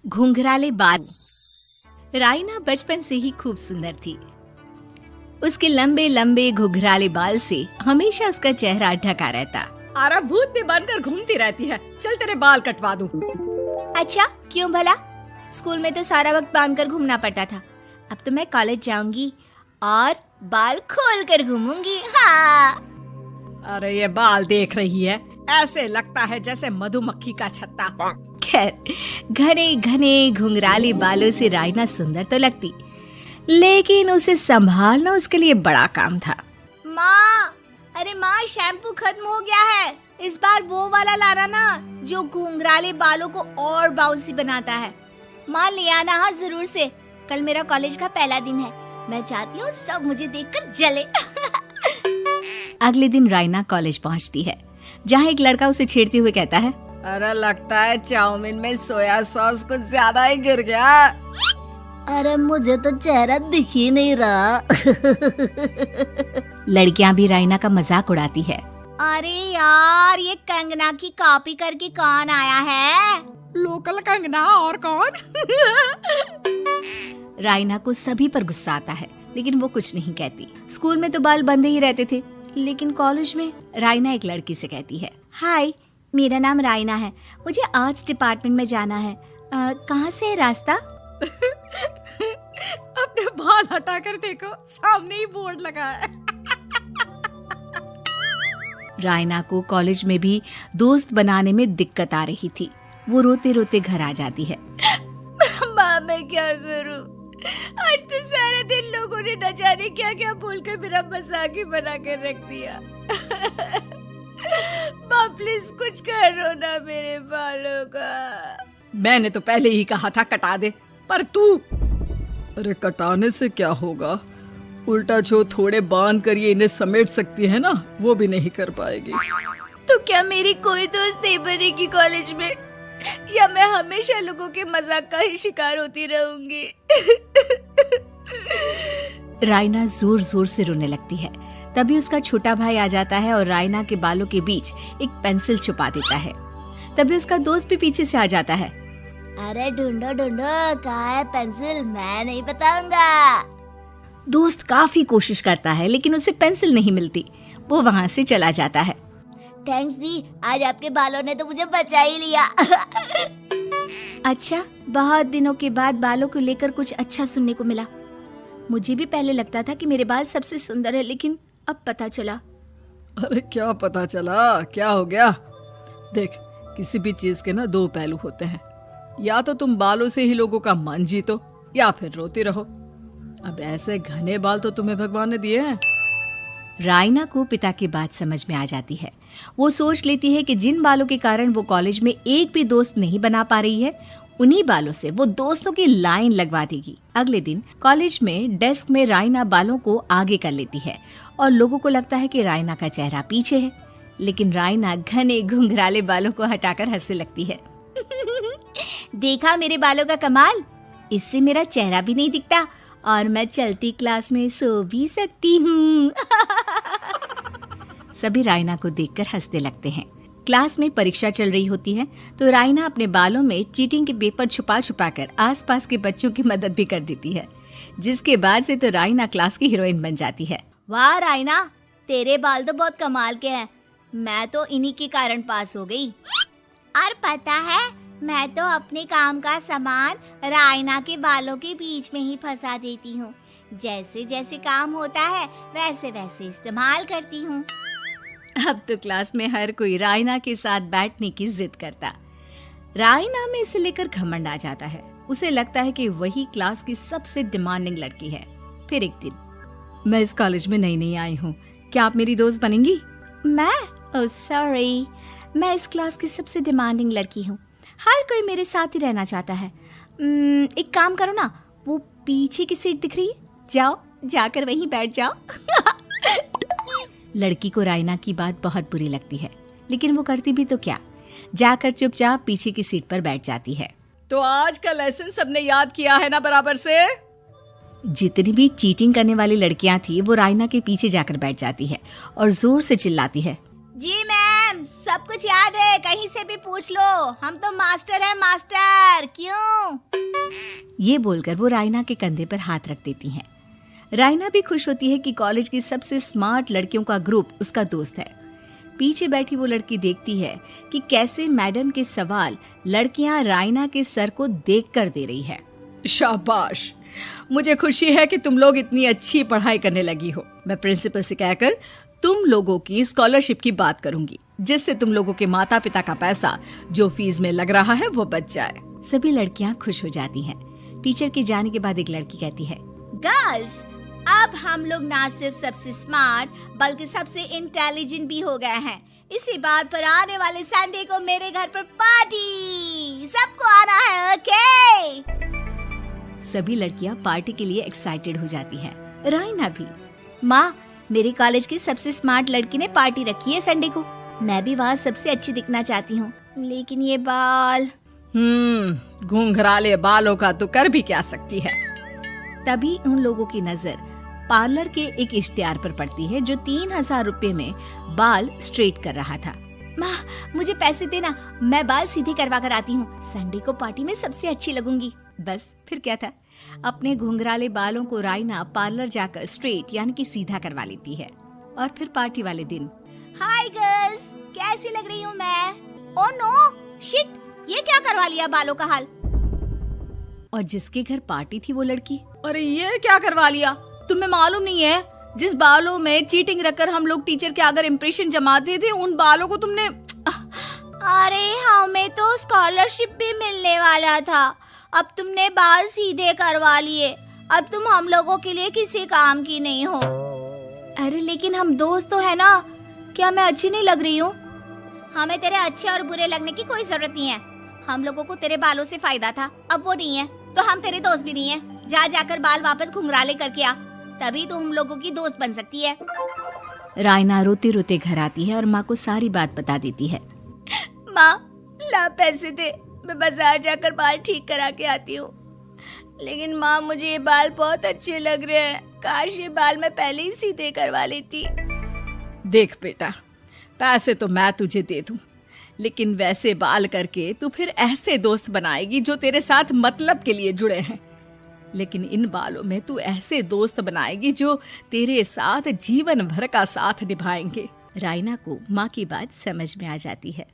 घुंघराले बाल। राइना बचपन से ही खूब सुंदर थी। उसके लंबे लंबे घुंघराले बाल से हमेशा उसका चेहरा ढका रहता। अरे भूत बनकर घूमती रहती है, चल तेरे बाल कटवा दूं। अच्छा, क्यों भला? स्कूल में तो सारा वक्त बांधकर घूमना पड़ता था। अब तो मैं कॉलेज जाऊंगी और बाल खोल कर घूमूंगी। हाँ। अरे ये बाल देख रही है, ऐसे लगता है जैसे मधुमक्खी का छत्ता। खैर, घने घने घुंघराले बालों से राइना सुंदर तो लगती, लेकिन उसे संभालना उसके लिए बड़ा काम था। माँ, अरे माँ, शैम्पू खत्म हो गया है। इस बार वो वाला लाना ना, जो घुंघराले बालों को और बाउंसी बनाता है। माँ ले आना, हाँ जरूर से। कल मेरा कॉलेज का पहला दिन है, मैं चाहती हूँ सब मुझे देखकर जले। अगले दिन राइना कॉलेज पहुँचती है, जहाँ एक लड़का उसे छेड़ते हुए कहता है, अरे लगता है चाउमीन में सोया सॉस कुछ ज्यादा ही गिर गया। अरे मुझे तो चेहरा दिख ही नहीं रहा। लड़कियां भी राइना का मजाक उड़ाती है। अरे यार, ये कंगना की कॉपी करके कौन आया है? लोकल कंगना और कौन? राइना को सभी पर गुस्सा आता है, लेकिन वो कुछ नहीं कहती। स्कूल में तो बाल बंधे ही रहते थे, लेकिन कॉलेज में राइना एक लड़की से कहती है, हाय, मेरा नाम राइना है, मुझे आर्ट्स डिपार्टमेंट में जाना है। कहाँ से है रास्ता? अपने बाल हटा कर देखो, सामने ही बोर्ड लगा है। राइना को कॉलेज में भी दोस्त बनाने में दिक्कत आ रही थी। वो रोते रोते घर आ जाती है। माँ, मैं क्या करूं? आज तो सारा दिन लोगों ने न जाने क्या क्या बोलकर मेरा मजाक ही बना कर रख दिया। माँ प्लीज कुछ करो ना मेरे बालों का। मैंने तो पहले ही कहा था कटा दे, पर तू। अरे कटाने से क्या होगा, उल्टा जो थोड़े बांध कर ये इन्हें समेट सकती है ना, वो भी नहीं कर पाएगी। तो क्या मेरी कोई दोस्त नहीं बनेगी कॉलेज में, या मैं हमेशा लोगों के मजाक का ही शिकार होती रहूंगी? राइना जोर जोर से रोने लगती है। तभी उसका छोटा भाई आ जाता है और राइना के बालों के बीच एक पेंसिल छुपा देता है। तभी उसका दोस्त भी पीछे से आ जाता है। अरे ढूंढो ढूंढो, कहाँ है पेंसिल? मैं नहीं बताऊंगा। दोस्त काफी कोशिश करता है, लेकिन उसे पेंसिल नहीं मिलती। वो वहाँ से चला जाता है। थैंक्स दी, आज आपके बालों ने तो मुझे बचा ही लिया। अच्छा, बहुत दिनों के बाद बालों को लेकर कुछ अच्छा सुनने को मिला। मुझे भी पहले लगता था कि मेरे बाल सबसे सुंदर है, लेकिन अब पता चला। अरे क्या पता चला, क्या हो गया? देख, किसी भी चीज के ना दो पहलू होते हैं। या तो तुम बालों से ही लोगों का मन जीतो, या फिर रोती रहो। अब ऐसे घने बाल तो तुम्हें भगवान ने दिए हैं। राइना को पिता की बात समझ में आ जाती है। वो सोच लेती है कि जिन बालों के कारण वो कॉलेज में एक भी दोस्त नहीं बना पा रही है, उन्हीं बालों से वो दोस्तों की लाइन लगवा देगी। अगले दिन कॉलेज में डेस्क में राइना बालों को आगे कर लेती है और लोगों को लगता है कि राइना का चेहरा पीछे है, लेकिन राइना घने घुंघराले बालों को हटाकर हंसने लगती है। देखा मेरे बालों का कमाल, इससे मेरा चेहरा भी नहीं दिखता और मैं चलती क्लास में सो भी सकती हूँ। सभी राइना को देखकर हंसने लगते हैं। क्लास में परीक्षा चल रही होती है, तो राइना अपने बालों में चीटिंग के पेपर छुपा छुपा कर आसपास के बच्चों की मदद भी कर देती है, जिसके बाद से तो राइना क्लास की हीरोइन बन जाती है। वाह राइना, तेरे बाल तो बहुत कमाल के हैं। मैं तो इन्हीं के कारण पास हो गई। और पता है, मैं तो अपने काम का सामान राइना के बालों के बीच में ही फंसा देती हूँ। जैसे जैसे काम होता है वैसे वैसे इस्तेमाल करती हूँ। अब तो क्लास में हर कोई राइना के साथ बैठने की जिद करता। राइना में इसे लेकर घमंड आ जाता है। उसे लगता है कि वही क्लास की सबसे डिमांडिंग लड़की है। फिर एक दिन, मैं इस कॉलेज में नई नई आई हूँ, क्या आप मेरी दोस्त बनेंगी? मैं? ओह सॉरी, मैं इस क्लास की सबसे डिमांडिंग लड़की हूँ। हर कोई मेरे साथ ही रहना चाहता है। एक काम करो ना, वो पीछे की सीट दिख रही है, जाओ जाकर वहीं बैठ जाओ। लड़की को राइना की बात बहुत बुरी लगती है, लेकिन वो करती भी तो क्या, जाकर चुपचाप पीछे की सीट पर बैठ जाती है। तो आज का लेसन सबने याद किया है ना बराबर से? जितनी भी चीटिंग करने वाली लड़कियां थी, वो राइना के पीछे जाकर बैठ जाती है और जोर से चिल्लाती है, जी मैम, सब कुछ याद है, कहीं से भी पूछ लो, हम तो मास्टर हैं मास्टर। क्यों? ये बोलकर वो रायना के कंधे पर हाथ रख देती हैं। रायना भी खुश होती है कि कॉलेज की सबसे स्मार्ट लड़कियों का ग्रुप उसका दोस्त है। पीछे बैठी वो लड़की देखती है कि कैसे मैडम के सवाल लड़कियां रायना के सर को देखकर दे रही है। शाबाश, मुझे खुशी है कि तुम लोग इतनी अच्छी पढ़ाई करने लगी हो। मैं प्रिंसिपल से कहकर तुम लोगों की स्कॉलरशिप की बात करूंगी, जिससे तुम लोगों के माता पिता का पैसा जो फीस में लग रहा है वो बच जाए। सभी लड़कियां खुश हो जाती हैं। टीचर के जाने के बाद एक लड़की कहती है, गर्ल्स, अब हम लोग ना सिर्फ सबसे स्मार्ट बल्कि सबसे इंटेलिजेंट भी हो गए हैं। इसी बात पर आने वाले संडे को मेरे घर पर पार्टी, सबको आना है, ओके? सभी लड़कियां पार्टी के लिए एक्साइटेड हो जाती हैं। रायना भी। माँ, मेरे कॉलेज की सबसे स्मार्ट लड़की ने पार्टी रखी है संडे को। मैं भी वहाँ सबसे अच्छी दिखना चाहती हूँ, लेकिन ये बाल। घुंघराले बालों का तो कर भी क्या सकती है। तभी उन लोगों की नजर पार्लर के एक इश्तिहार पर पड़ती है जो 3000 रुपए में बाल स्ट्रेट कर रहा था। माँ, मुझे पैसे देना, मैं बाल सीधे करवा कर आती हूँ। संडे को पार्टी में सबसे अच्छी लगूंगी। बस फिर क्या था, अपने घुंघराले बालों को रायना पार्लर जाकर स्ट्रेट यानी कि सीधा करवा लेती है। और फिर पार्टी वाले दिन, हाय गर्ल्स, कैसी लग रही हूँ मैं? ओह नो, शिट, ये क्या करवा लिया बालों का हाल? और जिसके घर पार्टी थी वो लड़की, अरे ये क्या करवा लिया? तुम्हें मालूम नहीं है, जिस बालों में चीटिंग रखकर हम लोग टीचर के अगर इम्प्रेशन जमाते थे, उन बालों को तुमने। अरे हमें तो स्कॉलरशिप भी मिलने वाला था, अब तुमने बाल सीधे करवा लिए। अब तुम हम लोगों के लिए किसी काम की नहीं हो। अरे लेकिन हम दोस्त तो है ना, क्या मैं अच्छी नहीं लग रही हूँ? हमें तेरे अच्छे और बुरे लगने की कोई जरूरत नहीं है। हम लोगों को तेरे बालों से फायदा था, अब वो नहीं है, तो हम तेरे दोस्त भी नहीं है। जा जाकर बाल वापस घुंघराले करके आ, तभी तो हम लोगों की दोस्त बन सकती है। रायना रोते रोते घर आती है और माँ को सारी बात बता देती है। माँ, ला पैसे दे, मैं बाजार जाकर बाल ठीक करा के आती हूँ। लेकिन माँ, मुझे ये बाल बहुत अच्छे लग रहे हैं, काश ये बाल मैं पहले ही सीधे करवा लेती। देख बेटा, पैसे तो मैं तुझे दे दूं, लेकिन वैसे बाल करके तू फिर ऐसे दोस्त बनाएगी जो तेरे साथ मतलब के लिए जुड़े हैं। लेकिन इन बालों में तू ऐसे दोस्त बनाएगी जो तेरे साथ जीवन भर का साथ निभाएंगे। रायना को माँ की बात समझ में आ जाती है।